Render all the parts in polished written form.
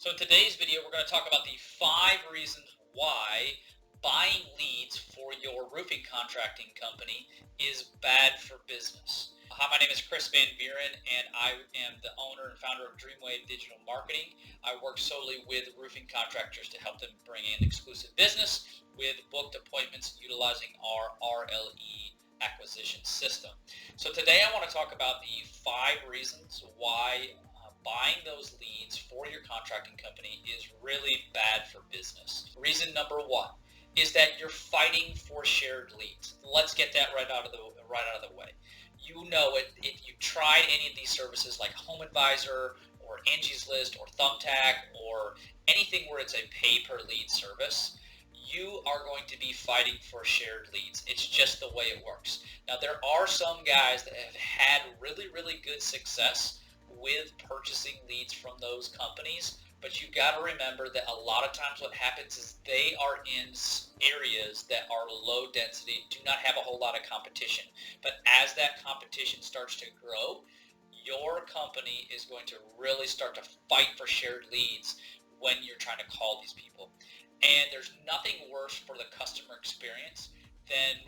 So in today's video, we're going to talk about the 5 reasons why buying leads for your roofing contracting company is bad for business. Hi, my name is Chris Van Buren, and I am the owner and founder of Dreamwave Digital Marketing. I work solely with roofing contractors to help them bring in exclusive business with booked appointments utilizing our R.L.E acquisition system. So today I want to talk about the 5 reasons why buying those leads for your contracting company is really bad for business. Reason number 1 is that you're fighting for shared leads. Let's get that right out of the way. You know it if you tried any of these services like Home Advisor or Angie's List or Thumbtack or anything where it's a pay per lead service. You are going to be fighting for shared leads. It's just the way it works. Now, there are some guys that have had really good success with purchasing leads from those companies, but you got to remember that a lot of times what happens is they are in areas that are low density, do not have a whole lot of competition. But as that competition starts to grow, your company is going to really start to fight for shared leads when you're trying to call these people. And there's nothing worse for the customer experience than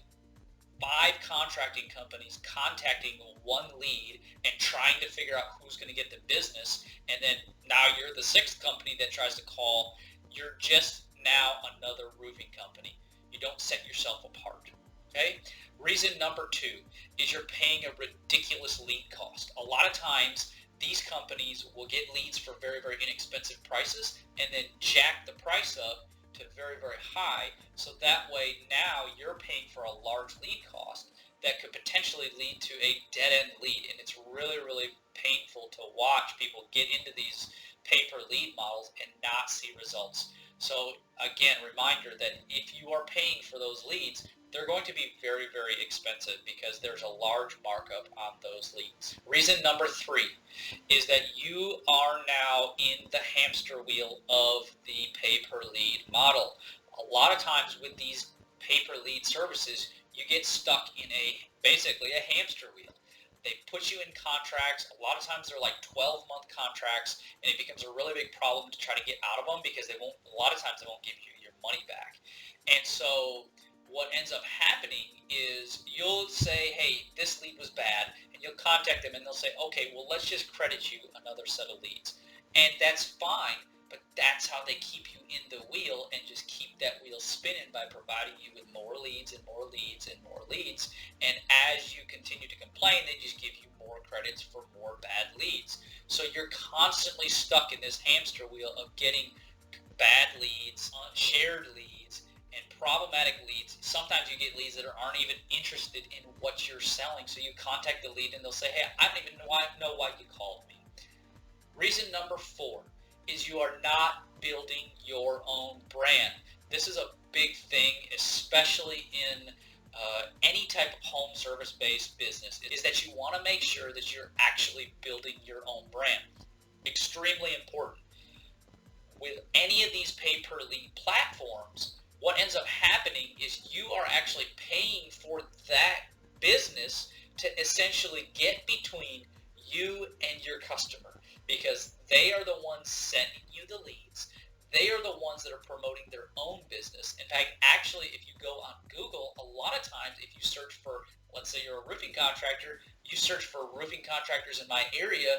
5 contracting companies contacting one lead and trying to figure out who's going to get the business, and then now you're the 6th company that tries to call. You're just now another roofing company. You don't set yourself apart. Okay? Reason number 2 is you're paying a ridiculous lead cost. A lot of times these companies will get leads for very inexpensive prices and then jack the price up to very high, so that way now you're paying for a large lead cost that could potentially lead to a dead-end lead, and it's really painful to watch people get into these pay-per-lead models and not see results. So again, reminder that if you are paying for those leads, they're going to be very expensive because there's a large markup on those leads. Reason number 3 is that you are now in the hamster wheel of the pay-per-lead model. A lot of times with these pay-per-lead services, you get stuck in basically a hamster wheel. They put you in contracts. A lot of times they're like 12-month contracts, and it becomes a really big problem to try to get out of them because a lot of times they won't give you your money back. And so what ends up happening is you'll say, hey, this lead was bad, and you'll contact them and they'll say, okay, well, let's just credit you another set of leads. And that's fine, but that's how they keep you in the wheel and just keep that wheel spinning by providing you with more leads and more leads and more leads. And as you continue to complain, they just give you more credits for more bad leads. So you're constantly stuck in this hamster wheel of getting bad leads, shared leads, and problematic leads. Sometimes you get leads that aren't even interested in what you're selling. So you contact the lead and they'll say, hey, I don't even know why you called me. Reason number 4 is you are not building your own brand. This is a big thing, especially in any type of home service-based business, is that you want to make sure that you're actually building your own brand. Extremely important. With any of these pay-per-lead platforms, what ends up happening is you are actually paying for that business to essentially get between you and your customer, because they are the ones sending you the leads. They are the ones that are promoting their own business. In fact, actually, if you go on Google, a lot of times if you search for, let's say you're a roofing contractor, you search for roofing contractors in my area,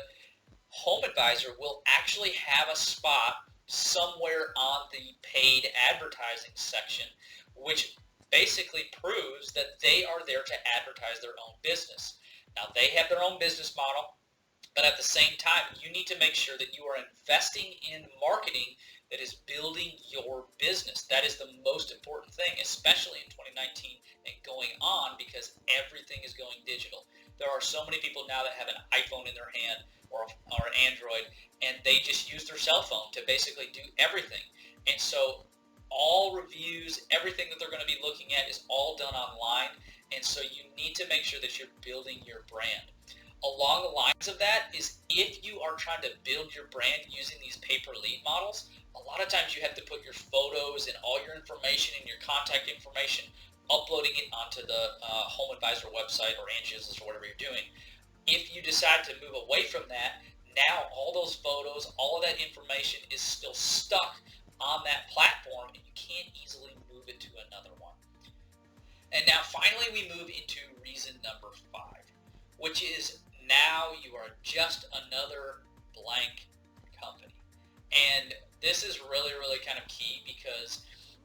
Home Advisor will actually have a spot somewhere on the paid advertising section, which basically proves that they are there to advertise their own business. Now, they have their own business model, but at the same time, you need to make sure that you are investing in marketing that is building your business. That is the most important thing, especially in 2019 and going on, because everything is going digital. There are so many people now that have an iPhone in their hand or an Android, and they just use their cell phone to basically do everything. And so all reviews, everything that they're going to be looking at is all done online. And so you need to make sure that you're building your brand. Along the lines of that is, if you are trying to build your brand using these pay-per-lead models, a lot of times you have to put your photos and all your information and your contact information, uploading it onto the Home Advisor website or Angie's List or whatever you're doing. If you decide to move away from that, now all those photos, all of that information is still stuck on that platform, and you can't easily move it to another one. And now finally we move into reason number 5, which is now you are just another blank company. And this is really, really kind of key, because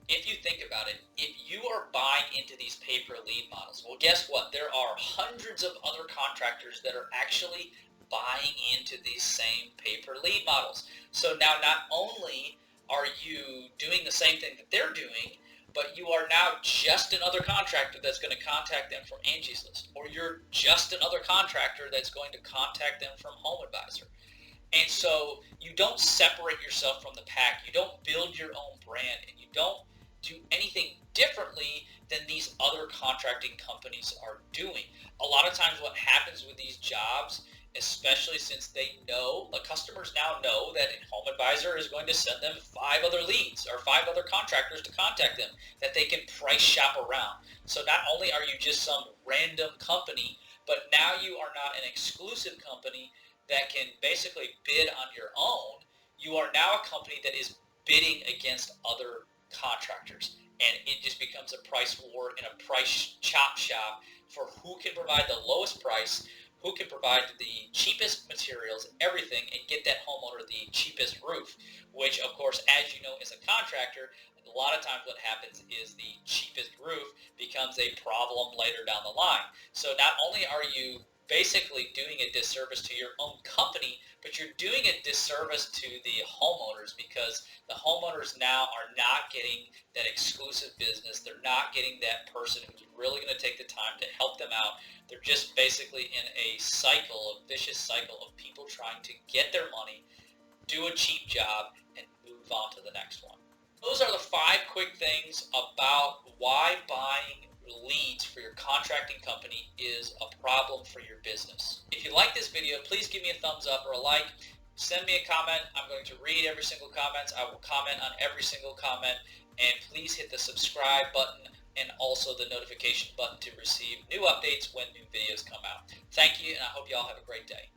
if you think about it, if you are buying into these pay-per-lead models, well, guess what? There are hundreds of other contractors that are actually buying into these same pay-per-lead models. So now not only are you doing the same thing that they're doing, but you are now just another contractor that's going to contact them from Angie's List, or you're just another contractor that's going to contact them from HomeAdvisor. And so you don't separate yourself from the pack. You don't build your own brand, and you don't do anything differently than these other contracting companies are doing. A lot of times what happens with these jobs, especially since they know, the customers now know that HomeAdvisor is going to send them 5 other leads or 5 other contractors to contact them that they can price shop around. So not only are you just some random company, but now you are not an exclusive company that can basically bid on your own. You are now a company that is bidding against other contractors, and it just becomes a price war and a price chop shop for who can provide the lowest price, who can provide the cheapest materials, everything, and get that homeowner the cheapest roof, which of course, as you know, as a contractor, a lot of times what happens is the cheapest roof becomes a problem later down the line. So not only are you basically doing a disservice to your own company, but you're doing a disservice to the homeowners, because the homeowners now are not getting that exclusive business. They're not getting that person who's really going to take the time to help them out. They're just basically in a cycle, a vicious cycle of people trying to get their money, do a cheap job, and move on to the next one. Those are the 5 quick things about why buying leads for your contracting company is a problem for your business. If you like this video, please give me a thumbs up or a like. Send me a comment. I'm going to read every single comment. I will comment on every single comment. And please hit the subscribe button and also the notification button to receive new updates when new videos come out. Thank you, and I hope you all have a great day.